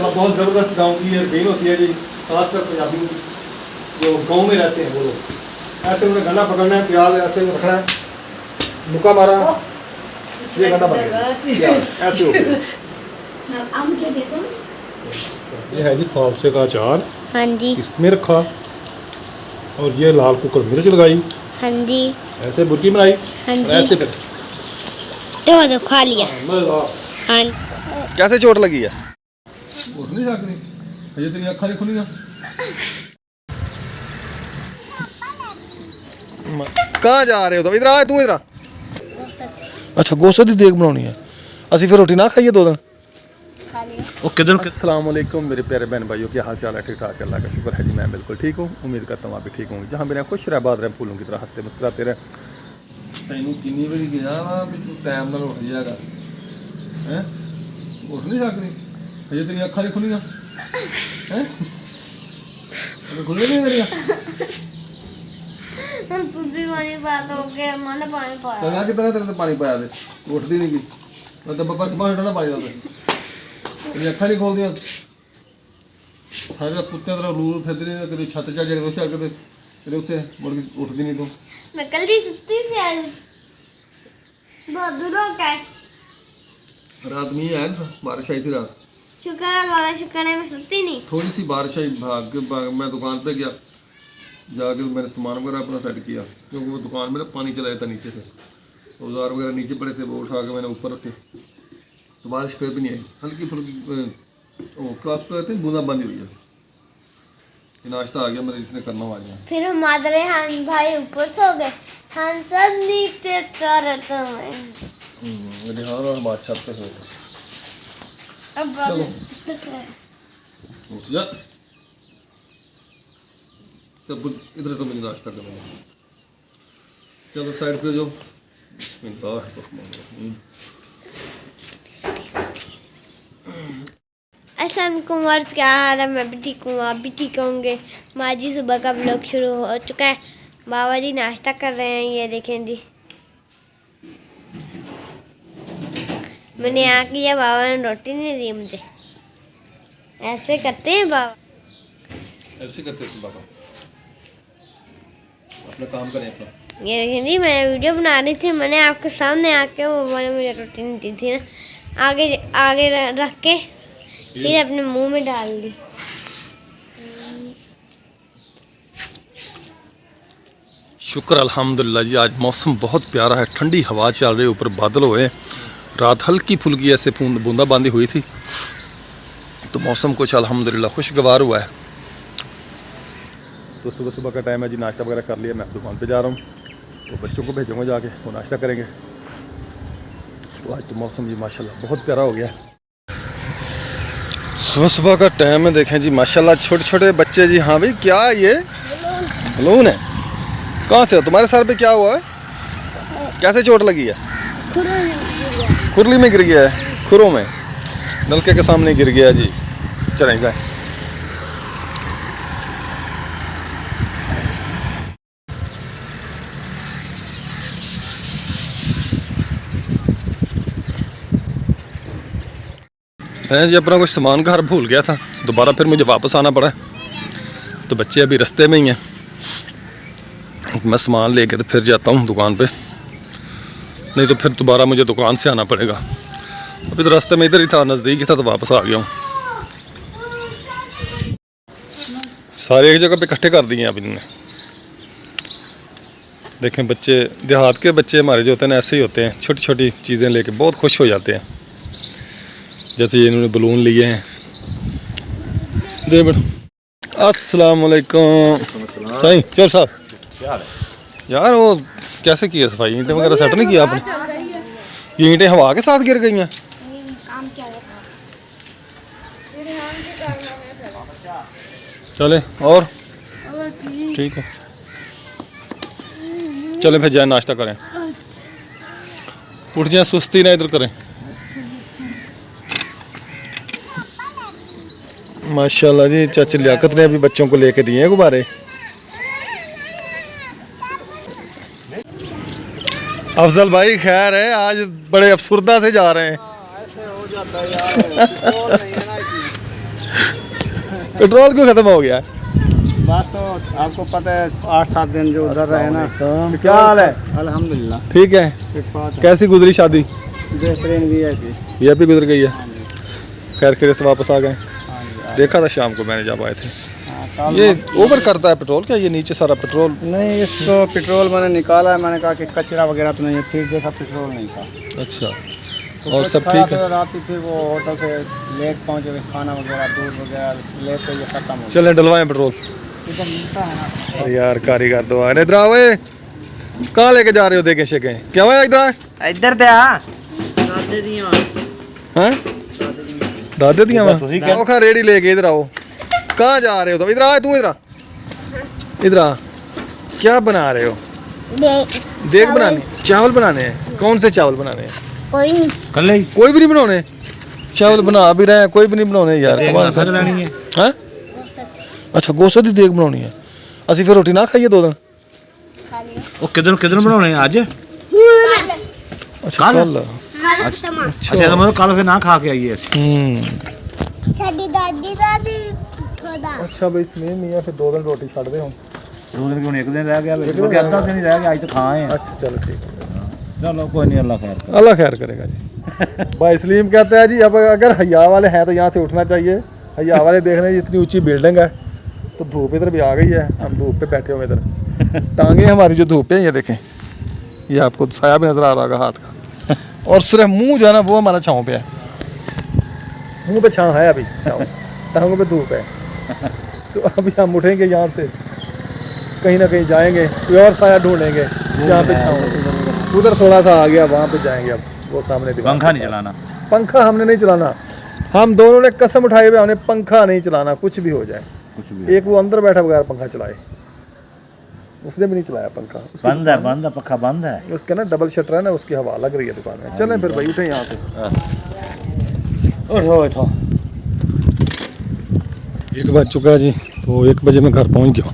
अब बहुत ज़बरदस्त गाँव की रबीन होती है जी, खासकर पंजाबी जो गाँव में रहते हैं वो लोग। ऐसे उन्हें गन्ना पकड़ना है, प्याज ऐसे रखना है, मुक्का मारा, ये गन्ना पकड़ ऐसे हो गया। ये है जी फालसे का अचार, हाँ जी, इसमें रखा, और ये लाल कुकर मिर्च लगाई, हाँ जी, ऐसे बुर्की बनाई, हाँ और जी। ऐसे फिर तो खा लिया। मज़ेदार। हाँ, कैसे चोट लगी है? उठ नहीं सकती, ये तेरी अक्खां नहीं खुली। कहाँ जा रहे हो? तो इधर आ, तू इधर आ। अच्छा, गोश्त की देग बनानी है, असि फिर रोटी ना खाइए 2 दिन। खा लिया। ओके दिन। अस्सलाम वालेकुम मेरे प्यारे बहन भाइयों, क्या हाल चाल है? ठीक ठाक, अल्लाह का शुक्र है जी, मैं बिल्कुल ठीक हूँ। उम्मीद करता हूँ आप भी ठीक होंगे। जहाँ भी रहें खुश रहे, आबाद रहें, फूलों की तरह हंसते मुस्कुराते रहें। तैनू किन्नी बारी गया वा भी तू टाइम नाल उठ जाएगा, हैं? उठ नहीं सकती, अजे तेरी अक्खां नहीं खुलियां, हैं? अबे खुली नहीं तेरियां? तुझे पानी पाता हो गया, मैंने पानी पाया। चलना कितना तेरे तो पानी पाया दे, तू उठती नहीं की, मैं तो बब्बर कमा हटना पानी दा तेरी अक्खां नहीं खोलदियां। सारे कुत्ते तरह रूल फिरदे ने, कभी छत चढ़ जाए उसे आके तेरे उत्ते मुड़ के उठदी नहीं तू। मैं कल ही सुती थी आज, बहुत दूर हो गए। रात मींह आया था, बारिश आई थी रात, शुक्र है अल्लाह का, शुक्र है मैं सुती नहीं। थोड़ी सी बारिश आई, भाग मैं दुकान पे गया, जाके मैंने सामान वगैरह अपना सेट किया, क्योंकि वो दुकान में ना पानी चला जाता नीचे से, औजार वगैरह नीचे पड़े थे, वो उठा के मैंने ऊपर रखे, तो बारिश फिर भी नहीं आई, हल्की फुल्की क्लास पे रहते हैं, बूंदाबांदी हुई है। ये नाश्ता आ गया मेरे, जिसने करना हुआ आ गया। फिर हमारे हान भाई ऊपर सो गए, हम सब नीचे चढ़ते हैं। मेरे हाँ और बात छत पे सोए। अब चलो उठ जा, तब इधर तो मुझे नाश्ता करना है। चलो साइड पे जो अस्सलाम वालेकुम वर्ष, क्या हाल है? मैं भी ठीक हूँ, आप भी ठीक होंगे। माँ जी सुबह का व्लॉग शुरू हो चुका है, बाबा जी नाश्ता कर रहे हैं, ये देखें जी। मैंने यहाँ किया, बाबा ने रोटी नहीं दी मुझे। ऐसे करते हैं बाबा, ऐसे करते थे बाबा, अपना काम करें अपना। ये देखें जी, मैं वीडियो बना रही थी, मैंने आपके सामने आके वो बाबा ने मुझे रोटी नहीं दी थी ना, आगे आगे रख के फिर अपने मुंह में डाल दी। शुक्र अल्हम्दुलिल्लाह जी, आज मौसम बहुत प्यारा है, ठंडी हवा चल रही है, ऊपर बादल हुए, रात हल्की फुल्की ऐसे बूंदाबांदी हुई थी, तो मौसम कुछ अल्हम्दुलिल्लाह खुशगवार हुआ है। तो सुबह सुबह का टाइम है जी, नाश्ता वगैरह कर लिया, मैं दुकान पे जा रहा हूँ, तो बच्चों को भेजूँगा जाके, वो नाश्ता करेंगे। तो आज तो मौसम जी माशाल्लाह बहुत प्यारा हो गया है। सुबह सुबह का टाइम है, देखें जी माशाल्लाह, छोटे छोटे बच्चे जी। हाँ भाई, क्या ये बलून है? कहाँ से हो? तुम्हारे सर पे क्या हुआ है? कैसे चोट लगी है? खुरली में गिर गया है, खुरों में, नलके के सामने गिर गया जी। चलें जाए। मैं जी अपना कुछ सामान घर भूल गया था, दोबारा फिर मुझे वापस आना पड़ा, तो बच्चे अभी रास्ते में ही हैं, मैं सामान लेके तो फिर जाता हूँ दुकान पे, नहीं तो फिर दोबारा मुझे दुकान से आना पड़ेगा। अभी तो रास्ते में इधर ही था, नज़दीक ही था, तो वापस आ गया हूँ। सारे एक जगह पे इकट्ठे कर दिए हैं अभी इन्होंने। देखें बच्चे, देहात के बच्चे हमारे जो होते हैं ना, ऐसे ही होते हैं, छोटी छोटी चीज़ें लेके बहुत खुश हो जाते हैं। जैसे ये इन्होंने बलून लिए हैं, दे बेटा। अस्सलाम वालेकुम। सही चल साहब, यार वो कैसे किया सफाई? ईंटें वगैरह सेट नहीं किया आपने? ये ईंटें हवा के साथ गिर गई हैं। चले और ठीक है, चले फिर जाए नाश्ता करें, उठ जाए, सुस्ती ना इधर करें। माशाल्लाह जी, चाची लियाकत ने अभी बच्चों को लेके दिए हैं गुब्बारे। अफजल भाई खैर है, आज बड़े अफसुर्दा से जा रहे हैं। ऐसे हो जाता है यार, पेट्रोल क्यों खत्म हो गया? बस आपको पता है 8-7 दिन जो उधर रहे ना। क्या हाल है? अल्हम्दुलिल्लाह ठीक है। कैसी गुजरी शादी? बेहतरीन VIP। ये भी गुजर गई है। खैर खैर से वापस आ गए। देखा था शाम को मैंने जब आए थे। ये ओवर करता है पेट्रोल क्या? ये नीचे सारा पेट्रोल नहीं, इसको पेट्रोल मैंने निकाला है। मैंने कहा कि कचरा वगैरह तो नहीं है। ठीक देखा पेट्रोल नहीं था। अच्छा। तो और कुछ सब खाया ठीक है? तो रात ही फिर वो होटल से लेट पहुँचे, खाना वगैरह दूध वगैरह लेते ये खत्म हो चलें डलवाएं पेट्रोल। गया। मिलता है ना। अरे यार कारीगर दो आ रहे। इधर आओ। कहाँ लेके जा रहे हो? देखें शेखें क्या हुआ? ਇੱਧਰ ਤੇ ਆ हैं दादे दिया आओ खा रेडी लेके। इधर आओ। कहाँ जा रहे हो? तो इधर आ। तू इधर आ। क्या बना रहे हो? देख बनानी चावल बनाने हैं। कौन से चावल बनाने हैं? कोई नहीं। ਕੱਲੇ ਹੀ कोई भी नहीं बनाने। चावल बना भी रहे हैं, कोई भी नहीं बनाने यार। कमाल ਖਾ ਲੈਣੀ ਹੈ हैं? अच्छा गोश्त की देग बनानी है। ਅਸੀਂ ਫਿਰ ਰੋਟੀ ਨਾ ਖਾਈਏ 2 ਦਿਨ। ਉਹ ਕਿਦਨ ਬਣਾਉਣੇ ਆ? ਅੱਜ अच्छा कल। ਅੱਛਾ ਤਾਂ ਮਤਲਬ ਕੱਲ ਫਿਰ ਨਾ ਖਾ ਕੇ ਆਈਏ ਅਸੀਂ। ਸਾਡੀ ਦਾਦੀ ਥੋੜਾ अच्छा भाई इसमें नहीं है। फिर 2 दिन रोटी छड़ दे हम। 2 ਦਿਨ ਕਿਉਂ? 1 ਦਿਨ ਰਹਿ ਗਿਆ ਕਿਉਂਕਿ ਅੱਧਾ ਦਿਨ ਹੀ ਰਹਿ ਗਿਆ। ਅੱਜ ਤਾਂ ਖਾ ਆਏ ਆ। अच्छा चलो ठीक है। ਚਲੋ ਕੋਈ ਨਹੀਂ, ਅੱਲਾ ਖੈਰ ਕਰੇ। अल्लाह खैर करेगा जी। भाई सलीम कहता है जी अब अगर हया वाले हैं तो यहाँ से उठना चाहिए। हया वाले देख रहे हैं इतनी ऊंची बिल्डिंग है तो धूप इधर भी आ गई है। हम धूप पे बैठे हुए इधर। टांगे हमारी जो धूप है ये देखें। ये आपको साया भी नजर आ रहा होगा हाथ का। और सिर्फ मुंह जो है ना वो हमारा छाँव पे है। मुंह पे छाँव है अभी। टांगों पे धूप है। तो अभी हम उठेंगे यहाँ से, कहीं ना कहीं जाएंगे, कोई और साया ढूंढेंगे जहाँ पे छाँव। उधर थोड़ा सा आ गया, वहाँ पे जाएंगे। अब वो सामने दीवार। पंखा नहीं चलाना। पंखा हमने नहीं चलाना। हम दोनों ने कसम उठाई हुई हमने पंखा नहीं चलाना, कुछ भी हो जाए। कुछ भी एक वो अंदर बैठा बगैर पंखा चलाए, उसने भी नहीं चलाया पंखा। बंद है पक्का बंद है। उसका ना डबल शटर है ना, उसकी हवा लग रही है दुकान में। चलें फिर भाई उठे यहाँ से। उठो 1 बज चुका है जी। तो 1 बजे मैं घर पहुँच गया।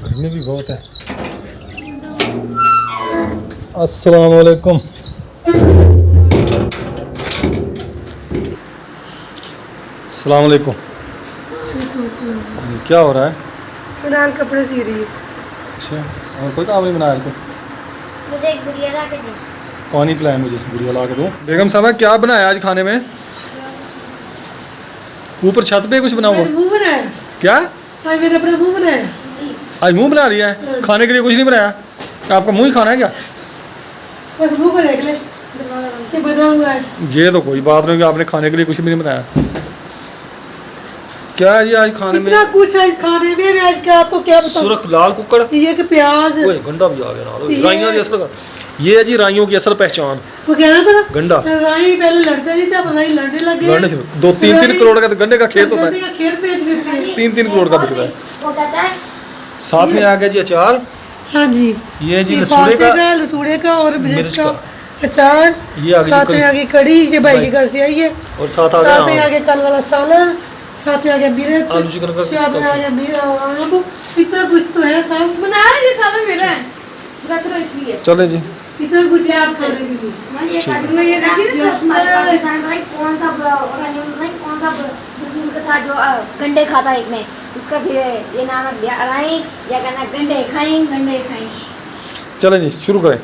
गर्मी भी बहुत है। अस्सलाम वालेकुम। अस्सलाम वालेकुम। क्या हो रहा है? फिलहाल कपड़े सी रही है। अच्छा, और कोई काम नहीं बनाया आपको? मुझे एक गुड़िया ला के दे। पानी पिलाए मुझे, गुड़िया ला के दो। बेगम साहब क्या बनाया आज खाने में? ऊपर छत पे कुछ बना हुआ? मुंह बनाया। क्या? आज मैंने अपना मुंह बनाया। आज मुंह बना लिया है? खाने के लिए कुछ नहीं बनाया? आपका मुंह ही खाना है क्या? बस मुंह को देख ले ये बना हुआ है। ये तो कोई बात नहीं कि आपने खाने के लिए कुछ भी नहीं बनाया। क्या है जी आज खाने में? इतना कुछ आज खाने में। मैं आज क्या आपको क्या बताऊं? सुरख लाल कुक्कड़। ये कि प्याज। ओए गंडा भी आ गया ना। राइयों की असल ये है जी, राइयों की असल पहचान। वो कह रहा था ना गंडा। राई पहले लड़ते नहीं थे, अब राई लड़ने लग गए। लड़ने शुरू 2-3 करोड़ का तो गन्ने का खेत होता है। का खेत बेच देते हैं। 3 करोड़ का बिकता है। वो कहता है साथ में आ गया जी अचार। हाँ जी, ये जी लसूड़े का और मिर्च का अचार। ये आगे साथ में आगे कड़ी, ये भाई के घर से आई है। और साथ आ साथ में गया आगे कल वाला सालन, साथ में आगे मिर्च, आलू चिकन का साथ में आगे आम। इतना कुछ तो है साहब। बना ये सालन मेरा है, रख दो इसलिए। चले जी। इतना कुछ है आप खाने के लिए। मुझे एक आदमी ने देखा हमारे पाकिस्तान का कौन सा कौन सा बुजुर्ग था जो गंडे खाता है। एक ने इसका फिर ये नाम रख दिया अराई, या कहना गंडे खाएं। चले जी शुरू करें।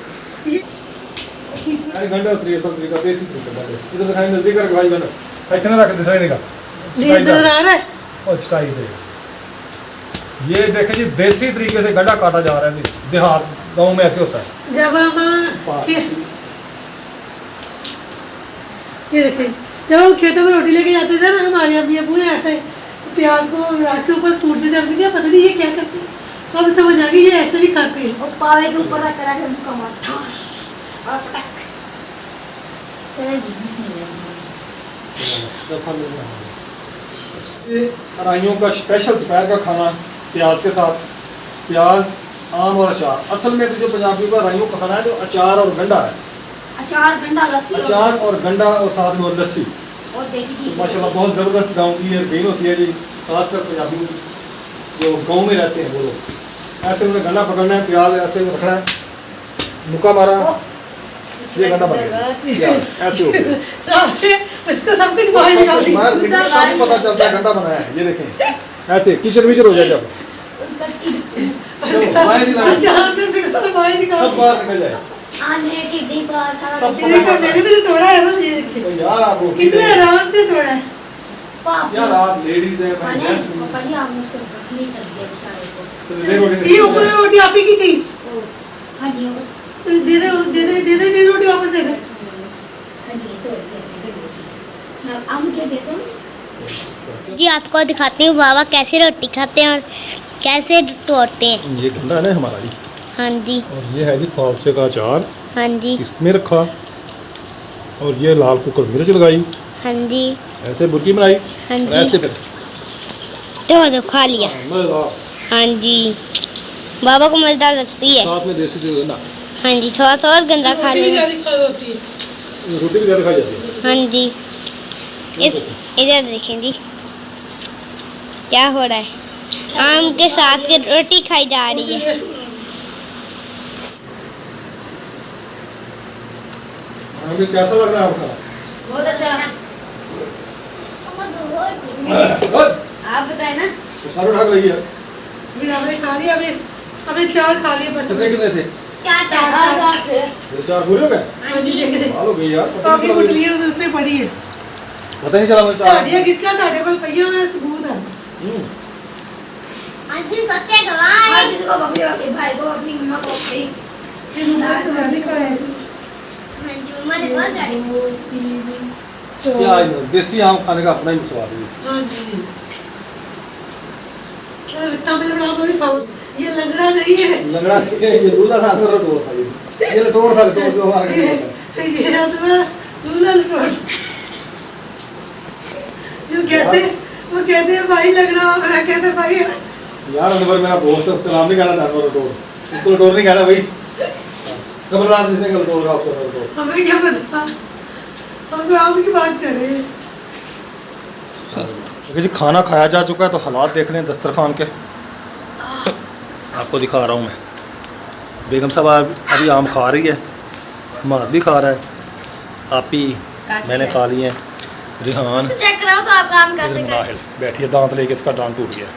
गंडा उतरी सब तरीका देसी तरीका इधर दिखाई नजदीक कर भाई बना इतना रख दे सही का ये नजर आ रहा है। और चटाई दे। ये देखें जी देसी तरीके से गंडा काटा जा रहा है जी। देहात गांव में ऐसे होता है। जब हम ये देखिए, जब हम खेतों में रोटी लेके जाते थे ना, हमारे अम्मी अबू ने ऐसे प्याज को रात के ऊपर टूटते थे। हमने क्या पता नहीं ये क्या करते हैं। अब समझ आ गई ये ऐसे भी खाते हैं। और पावे के ऊपर रख करा के मुक्का मारता और पटक। चले जी बिस्मिल्लाह। ये अराइयों का स्पेशल दोपहर का खाना प्याज के साथ। प्याज, आम और अचार। असल में तो जो पंजाबियों का अराइयों का खाना है तो अचार और गंडा है। अचार गंडा लस्सी अचार और गंडा और साथ में और लस्सी। और देसी घी। माशाल्लाह बहुत ज़बरदस्त गांव की ये बेन होती है जी। खासकर पंजाबी जो गांव में रहते हैं वो लोग ऐसे उन्हें गंडा पकड़ना है, प्याज ऐसे रखना है, मुक्का मारा, ये गंडा पकड़ना है, ऐसे हो गया। इसका सब कुछ बाहर निकाल दी। सब पता चलता है गंदा बनाया है। ये देखें ऐसे किचन विचर हो जाए जब उसका टिड्डी बाहर ही लाए, उसके हाथ में फिर सारा बाहर निकाल सब बाहर निकल जाए। आने टिड्डी का सारा तब ये देखो मैंने भी तो तोड़ा है ना, ये देखिए तो यार आप रोटी कितने दे- आराम से तोड़ा है। पाप यार आप लेडीज हैं भाई, माने जेंट्स नहीं। पापा जी आपने उसको जख्मी कर दिया बेचारे को। तो दे रोटी ये ऊपर रोटी आप ही की थी, ओ, हड्डियों तो दे रोटी वापस दे दे। हड्डियाँ तोड़ दिया। अब मुझे दे दो। जी आपको दिखाती हूँ बाबा कैसे रोटी खाते हैं और कैसे तोड़ते हैं। ये गंदा है ना हमारा जी। हाँ जी, और ये है जी फालसे का अचार, हाँ जी, इसमें रखा। और ये लाल कुकर मिर्च लगाई, हाँ जी, ऐसे बुर्की बनाई, हाँ और जी। ऐसे फिर तो खा लिया। मजेदार, हाँ जी, बाबा को मजेदार लगती है। साथ में देसी घी गंदा, हाँ जी, थोड़ा सा और गंदा खा रोटी भी लेंगे। ज्यादा खा होती है। रोटी भी ज़्यादा खाई जाती है। हाँ जी, इस इधर देखें जी क्या हो रहा है। आम के साथ के रोटी खाई जा रही है। आगे कैसा लग रहा है आपका? बहुत अच्छा। आप बताए ना। सारे ढक रही है। फिर हमने खा लिया, अबे चार खा लिए बस। कितने कितने थे? चार थे। ये चार पूरे हो गए? हाँ जी, देख दे। हाल हो गई यार, पता काफी नहीं चला गुटली है उसमें पड़ी है। पता नहीं चला मुझे चार। साड़ियाँ गिटका साढ़े को पहिया में सबूत है। अंशी सच्चे गवाह आज किसी को बकरी बकरी, भाई को अपनी मम्मा को बकरी। मम्मा ने बहुत सारी क्या है, देसी आम खाने का अपना ही स्वाद है। हाँ जी, इतना मेरे बड़ा भी खाओ। ये लंगड़ा नहीं है, लंगड़ा नहीं है, ये लूला था ना, लटोर था ये लटोर था, लटोर जो हमारे घर में होता है। ये तुम्हारा लूला लटोर। जो कहते वो कहते हैं भाई लंगड़ा, और मैं कहते भाई यार अनवर मेरा दोस्त है, उसका नाम नहीं कहना जानवर लटोर, उसको लटोर नहीं कहना भाई। खबरदार जिसने का लटोर का उसको लटोर। हमें क्या पता, हम तो आम की बात कर रहे हैं। देखिए जी खाना खाया जा चुका है, तो हालात देख रहे हैं दस्तरखान के। आपको दिखा रहा हूँ मैं। बेगम साहब अभी आम खा रही है, माद भी खा रहा है, आपी मैंने खा लिए हैं, रिहान चेक कराओ तो आप काम कैसे करें। बैठिए, दांत लेके इसका दांत टूट गया।